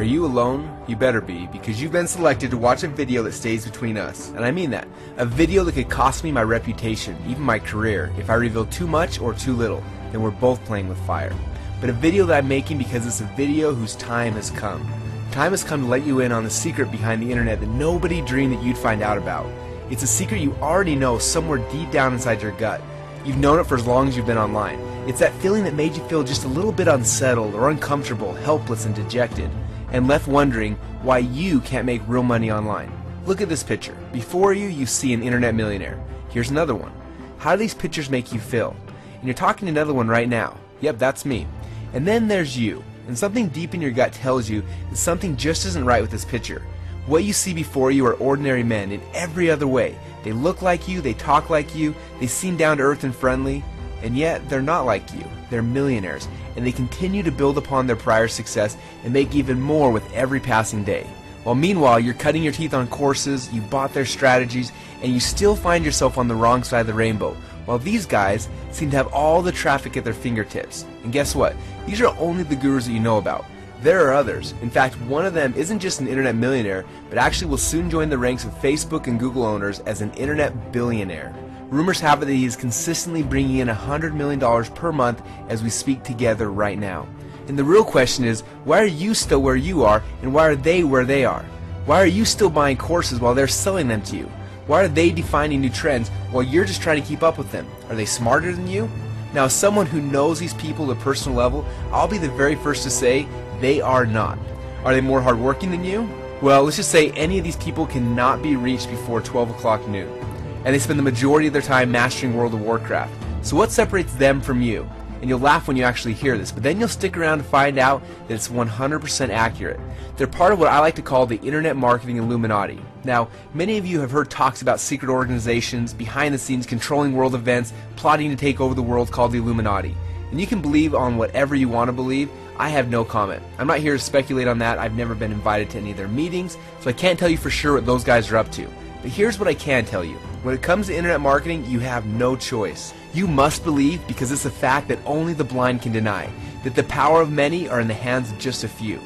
Are you alone? You better be, because you've been selected to watch a video that stays between us. And I mean that. A video that could cost me my reputation, even my career, if I reveal too much or too little. Then we're both playing with fire. But a video that I'm making because it's a video whose time has come. Time has come to let you in on the secret behind the internet that nobody dreamed that you'd find out about. It's a secret you already know somewhere deep down inside your gut. You've known it for as long as you've been online. It's that feeling that made you feel just a little bit unsettled or uncomfortable, helpless and dejected, and left wondering why you can't make real money online. Look at this picture. Before you, you see an internet millionaire. Here's another one. How do these pictures make you feel? And you're talking to another one right now. Yep, that's me. And then there's you. And something deep in your gut tells you that something just isn't right with this picture. What you see before you are ordinary men in every other way. They look like you, they talk like you, they seem down to earth and friendly, and yet they're not like you. They're millionaires, and they continue to build upon their prior success and make even more with every passing day. While meanwhile, you're cutting your teeth on courses, you bought their strategies, and you still find yourself on the wrong side of the rainbow, while these guys seem to have all the traffic at their fingertips. And guess what? These are only the gurus that you know about. There are others. In fact, one of them isn't just an internet millionaire, but actually will soon join the ranks of Facebook and Google owners as an internet billionaire. Rumors have it that he is consistently bringing in $100 million per month as we speak together right now. And the real question is, why are you still where you are, and why are they where they are? Why are you still buying courses while they're selling them to you? Why are they defining new trends while you're just trying to keep up with them? Are they smarter than you? Now, as someone who knows these people at a personal level, I'll be the very first to say they are not. Are they more hardworking than you? Well, let's just say any of these people cannot be reached before 12 o'clock noon. And they spend the majority of their time mastering World of Warcraft. So what separates them from you? And you'll laugh when you actually hear this, but then you'll stick around to find out that it's 100% accurate. They're part of what I like to call the Internet Marketing Illuminati. Now, many of you have heard talks about secret organizations, behind the scenes controlling world events, plotting to take over the world called the Illuminati. And you can believe on whatever you want to believe. I have no comment. I'm not here to speculate on that. I've never been invited to any of their meetings, so I can't tell you for sure what those guys are up to. But here's what I can tell you. When it comes to internet marketing, you have no choice. You must believe, because it's a fact that only the blind can deny, that the power of many are in the hands of just a few.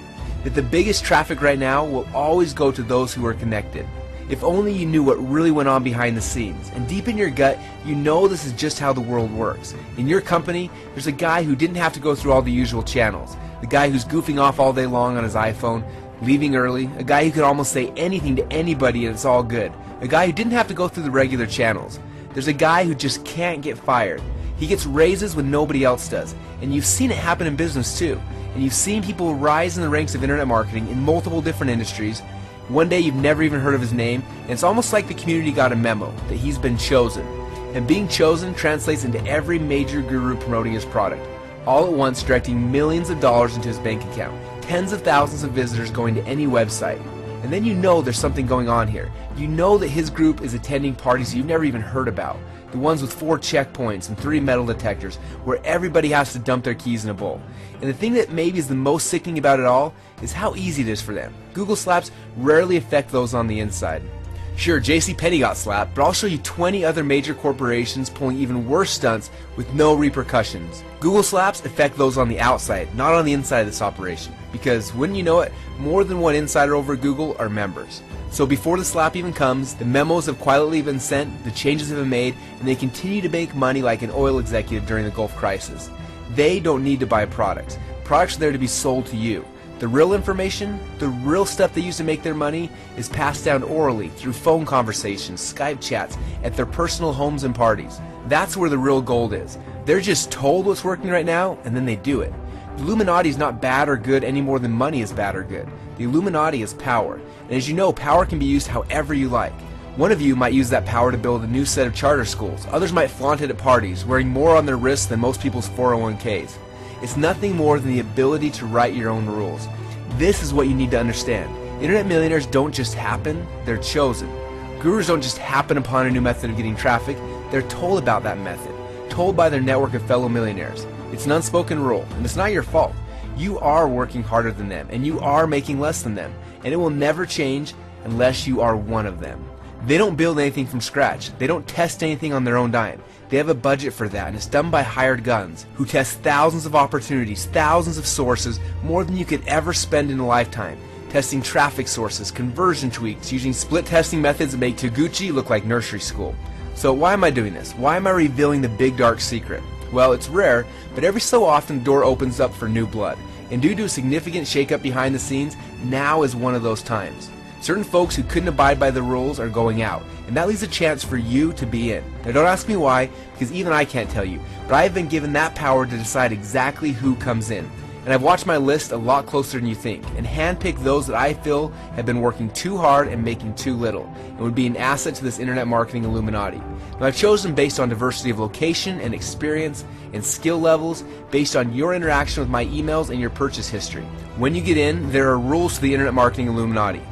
That the biggest traffic right now will always go to those who are connected. If only you knew what really went on behind the scenes. And deep in your gut, you know this is just how the world works. In your company, there's a guy who didn't have to go through all the usual channels. The guy who's goofing off all day long on his iPhone, leaving early. A guy who could almost say anything to anybody and it's all good. A guy who didn't have to go through the regular channels. There's a guy who just can't get fired. He gets raises when nobody else does. And you've seen it happen in business too. And you've seen people rise in the ranks of internet marketing in multiple different industries. One day you've never even heard of his name, and it's almost like the community got a memo that he's been chosen. And being chosen translates into every major guru promoting his product, all at once directing millions of dollars into his bank account, tens of thousands of visitors going to any website. And then you know there's something going on here. You know that his group is attending parties you've never even heard about. The ones with 4 checkpoints and 3 metal detectors, where everybody has to dump their keys in a bowl. And the thing that maybe is the most sickening about it all is how easy it is for them. Google slaps rarely affect those on the inside. Sure, JCPenney got slapped, but I'll show you 20 other major corporations pulling even worse stunts with no repercussions. Google slaps affect those on the outside, not on the inside of this operation. Because, wouldn't you know it, more than one insider over at Google are members. So before the slap even comes, the memos have quietly been sent, the changes have been made, and they continue to make money like an oil executive during the Gulf crisis. They don't need to buy products. Products are there to be sold to you. The real information, the real stuff they use to make their money, is passed down orally through phone conversations, Skype chats, at their personal homes and parties. That's where the real gold is. They're just told what's working right now, and then they do it. The Illuminati is not bad or good any more than money is bad or good. The Illuminati is power. And as you know, power can be used however you like. One of you might use that power to build a new set of charter schools. Others might flaunt it at parties, wearing more on their wrists than most people's 401ks. It's nothing more than the ability to write your own rules. This is what you need to understand. Internet millionaires don't just happen, they're chosen. Gurus don't just happen upon a new method of getting traffic, they're told about that method, told by their network of fellow millionaires. It's an unspoken rule, and it's not your fault. You are working harder than them, and you are making less than them, and it will never change unless you are one of them. They don't build anything from scratch. They don't test anything on their own dime. They have a budget for that, and it's done by hired guns who test thousands of opportunities, thousands of sources, more than you could ever spend in a lifetime. Testing traffic sources, conversion tweaks, using split testing methods that make Taguchi look like nursery school. So why am I doing this? Why am I revealing the big dark secret? Well, it's rare, but every so often the door opens up for new blood. And due to a significant shakeup behind the scenes, now is one of those times. Certain folks who couldn't abide by the rules are going out, and that leaves a chance for you to be in. Now don't ask me why, because even I can't tell you, but I have been given that power to decide exactly who comes in. And I've watched my list a lot closer than you think, and handpicked those that I feel have been working too hard and making too little, and would be an asset to this internet marketing Illuminati. Now I've chosen based on diversity of location and experience and skill levels, based on your interaction with my emails and your purchase history. When you get in, there are rules to the internet marketing Illuminati.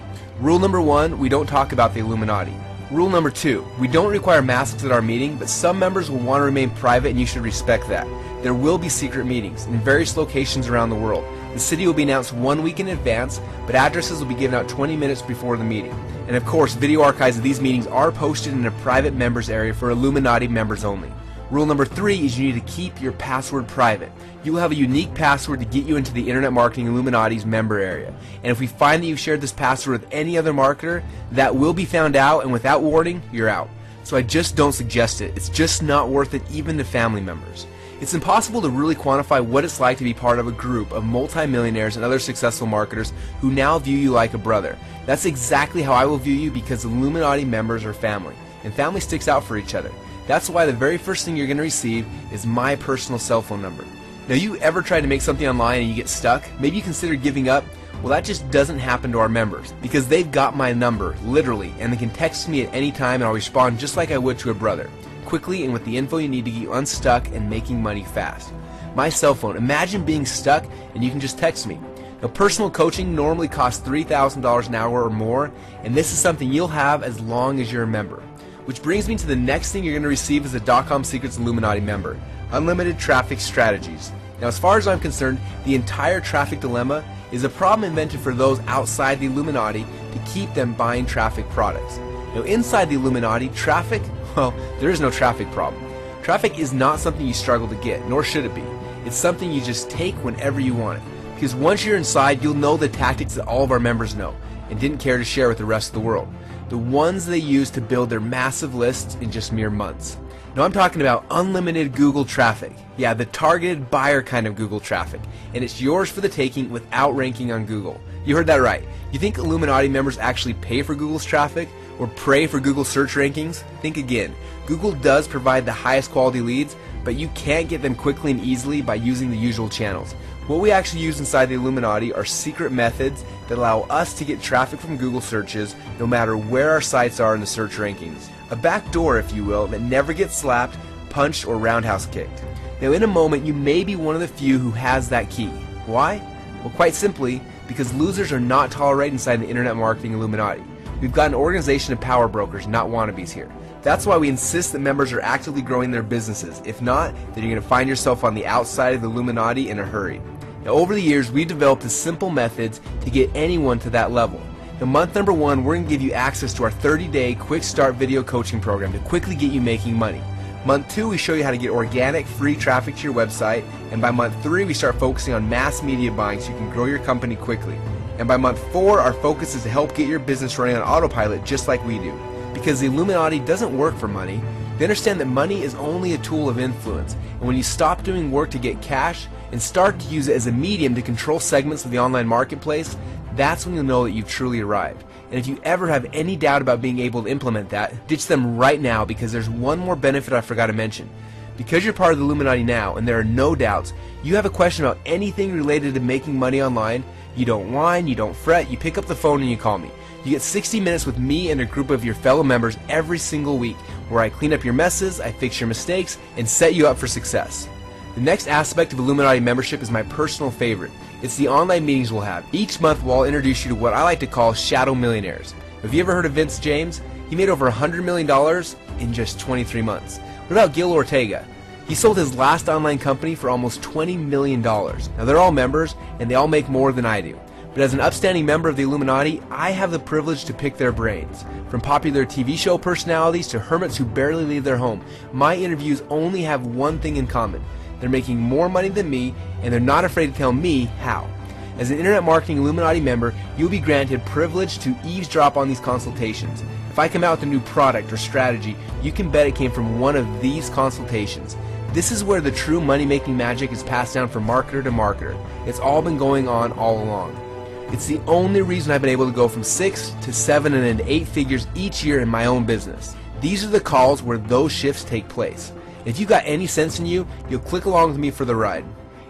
Rule number 1, we don't talk about the Illuminati. Rule number 2, we don't require masks at our meeting, but some members will want to remain private and you should respect that. There will be secret meetings in various locations around the world. The city will be announced 1 week in advance, but addresses will be given out 20 minutes before the meeting. And of course, video archives of these meetings are posted in a private members area for Illuminati members only. Rule number 3 is you need to keep your password private. You will have a unique password to get you into the Internet Marketing Illuminati's member area. And if we find that you've shared this password with any other marketer, that will be found out, and without warning, you're out. So I just don't suggest it. It's just not worth it even to family members. It's impossible to really quantify what it's like to be part of a group of multimillionaires and other successful marketers who now view you like a brother. That's exactly how I will view you, because Illuminati members are family, and family sticks out for each other. That's why the very first thing you're going to receive is my personal cell phone number. Now, you ever try to make something online and you get stuck? Maybe you consider giving up? Well, that just doesn't happen to our members, because they've got my number, literally, and they can text me at any time and I'll respond just like I would to a brother, quickly and with the info you need to get you unstuck and making money fast. My cell phone, imagine being stuck and you can just text me. Now, personal coaching normally costs $3,000 an hour or more, and this is something you'll have as long as you're a member. Which brings me to the next thing you're going to receive as a .com Secrets Illuminati member: unlimited traffic strategies. Now, as far as I'm concerned, the entire traffic dilemma is a problem invented for those outside the Illuminati to keep them buying traffic products. Now, inside the Illuminati, traffic, well, there is no traffic problem. Traffic is not something you struggle to get, nor should it be. It's something you just take whenever you want it. Because once you're inside, you'll know the tactics that all of our members know and didn't care to share with the rest of the world. The ones they use to build their massive lists in just mere months. Now, I'm talking about unlimited Google traffic. Yeah, the targeted buyer kind of Google traffic. And it's yours for the taking without ranking on Google. You heard that right. You think Illuminati members actually pay for Google's traffic or pray for Google search rankings? Think again. Google does provide the highest quality leads, but you can't get them quickly and easily by using the usual channels. What we actually use inside the Illuminati are secret methods that allow us to get traffic from Google searches no matter where our sites are in the search rankings. A back door, if you will, that never gets slapped, punched, or roundhouse kicked. Now, in a moment, you may be one of the few who has that key. Why? Well, quite simply, because losers are not tolerated inside the Internet Marketing Illuminati. We've got an organization of power brokers, not wannabes here. That's why we insist that members are actively growing their businesses. If not, then you're going to find yourself on the outside of the Illuminati in a hurry. Now, over the years, we've developed the simple methods to get anyone to that level. Now, month number 1, we're going to give you access to our 30-day quick start video coaching program to quickly get you making money. Month 2, we show you how to get organic free traffic to your website, and by month 3, we start focusing on mass media buying so you can grow your company quickly. And by month 4, our focus is to help get your business running on autopilot just like we do. Because the Illuminati doesn't work for money. They understand that money is only a tool of influence, and when you stop doing work to get cash and start to use it as a medium to control segments of the online marketplace, that's when you'll know that you've truly arrived. And if you ever have any doubt about being able to implement that, ditch them right now, because there's one more benefit I forgot to mention. Because you're part of the Illuminati now, and there are no doubts, you have a question about anything related to making money online, you don't whine, you don't fret, you pick up the phone and you call me. You get 60 minutes with me and a group of your fellow members every single week, where I clean up your messes, I fix your mistakes, and set you up for success. The next aspect of Illuminati membership is my personal favorite. It's the online meetings we'll have. Each month we'll introduce you to what I like to call shadow millionaires. Have you ever heard of Vince James? He made over $100 million in just 23 months. What about Gil Ortega? He sold his last online company for almost $20 million. Now, they're all members, and they all make more than I do. But as an upstanding member of the Illuminati, I have the privilege to pick their brains. From popular TV show personalities to hermits who barely leave their home, my interviews only have one thing in common. They're making more money than me, and they're not afraid to tell me how. As an Internet Marketing Illuminati member, you'll be granted privilege to eavesdrop on these consultations. If I come out with a new product or strategy, you can bet it came from one of these consultations. This is where the true money-making magic is passed down from marketer to marketer. It's all been going on all along. It's the only reason I've been able to go from 6 to 7 and then 8 figures each year in my own business. These are the calls where those shifts take place. If you got any sense in you, you'll click along with me for the ride.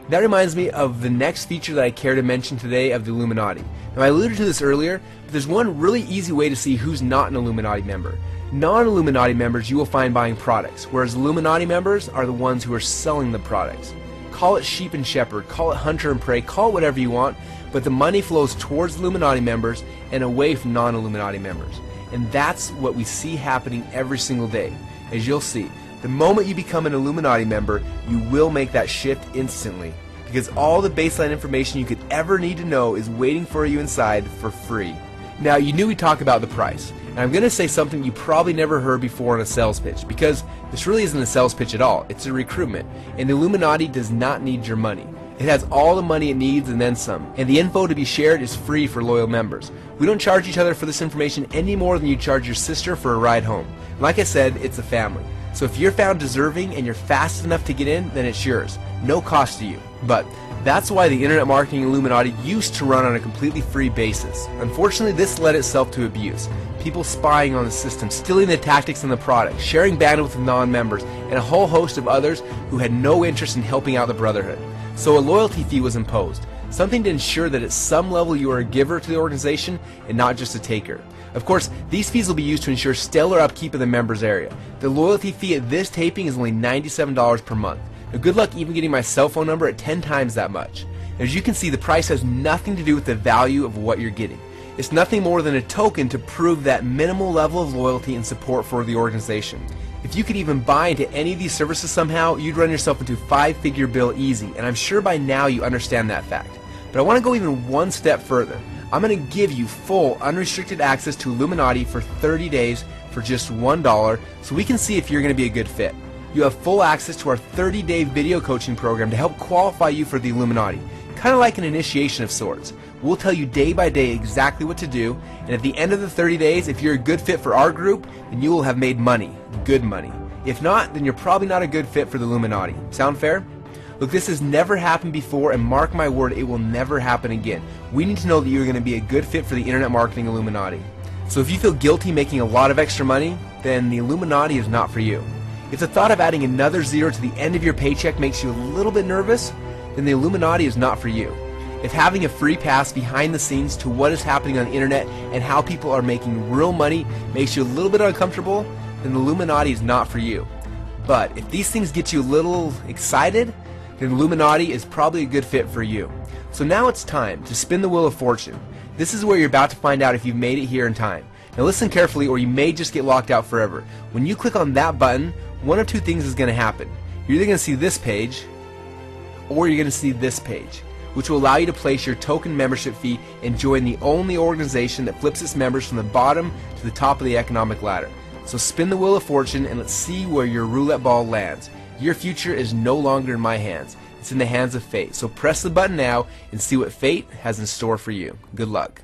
That reminds me of the next feature that I care to mention today of the Illuminati. Now, I alluded to this earlier, but there's one really easy way to see who's not an Illuminati member. Non-Illuminati members you will find buying products, whereas Illuminati members are the ones who are selling the products. Call it sheep and shepherd, call it hunter and prey, call it whatever you want, but the money flows towards Illuminati members and away from non-Illuminati members. And that's what we see happening every single day. As you'll see, the moment you become an Illuminati member, you will make that shift instantly, because all the baseline information you could ever need to know is waiting for you inside for free. Now, you knew we'd talk about the price, and I'm going to say something you probably never heard before in a sales pitch, because this really isn't a sales pitch at all. It's a recruitment, and the Illuminati does not need your money. It has all the money it needs and then some, and the info to be shared is free for loyal members. We don't charge each other for this information any more than you charge your sister for a ride home. Like I said, it's a family. So if you're found deserving and you're fast enough to get in, then it's yours. No cost to you. But that's why the Internet Marketing Illuminati used to run on a completely free basis. Unfortunately, this led itself to abuse. People spying on the system, stealing the tactics and the product, sharing bandwidth with non-members, and a whole host of others who had no interest in helping out the Brotherhood. So a loyalty fee was imposed, something to ensure that at some level you are a giver to the organization and not just a taker. Of course, these fees will be used to ensure stellar upkeep of the members area. The loyalty fee at this taping is only $97 per month. Now, good luck even getting my cell phone number at 10 times that much. As you can see, the price has nothing to do with the value of what you're getting. It's nothing more than a token to prove that minimal level of loyalty and support for the organization. If you could even buy into any of these services somehow, you'd run yourself into a 5-figure bill easy, and I'm sure by now you understand that fact. But I want to go even one step further. I'm going to give you full, unrestricted access to Illuminati for 30 days for just $1, so we can see if you're going to be a good fit. You have full access to our 30-day video coaching program to help qualify you for the Illuminati, kind of like an initiation of sorts. We'll tell you day by day exactly what to do, and at the end of the 30 days, if you're a good fit for our group, then you will have made money, good money. If not, then you're probably not a good fit for the Illuminati. Sound fair? Look, this has never happened before, and mark my word, it will never happen again. We need to know that you're going to be a good fit for the Internet Marketing Illuminati. So if you feel guilty making a lot of extra money, then the Illuminati is not for you. If the thought of adding another zero to the end of your paycheck makes you a little bit nervous, then the Illuminati is not for you. If having a free pass behind the scenes to what is happening on the internet and how people are making real money makes you a little bit uncomfortable, then the Illuminati is not for you. But if these things get you a little excited, then Illuminati is probably a good fit for you. So now it's time to spin the wheel of fortune. This is where you're about to find out if you've made it here in time. Now listen carefully or you may just get locked out forever. When you click on that button, one of two things is going to happen. You're either going to see this page or you're going to see this page, which will allow you to place your token membership fee and join the only organization that flips its members from the bottom to the top of the economic ladder. So spin the wheel of fortune and let's see where your roulette ball lands. Your future is no longer in my hands. It's in the hands of fate. So press the button now and see what fate has in store for you. Good luck.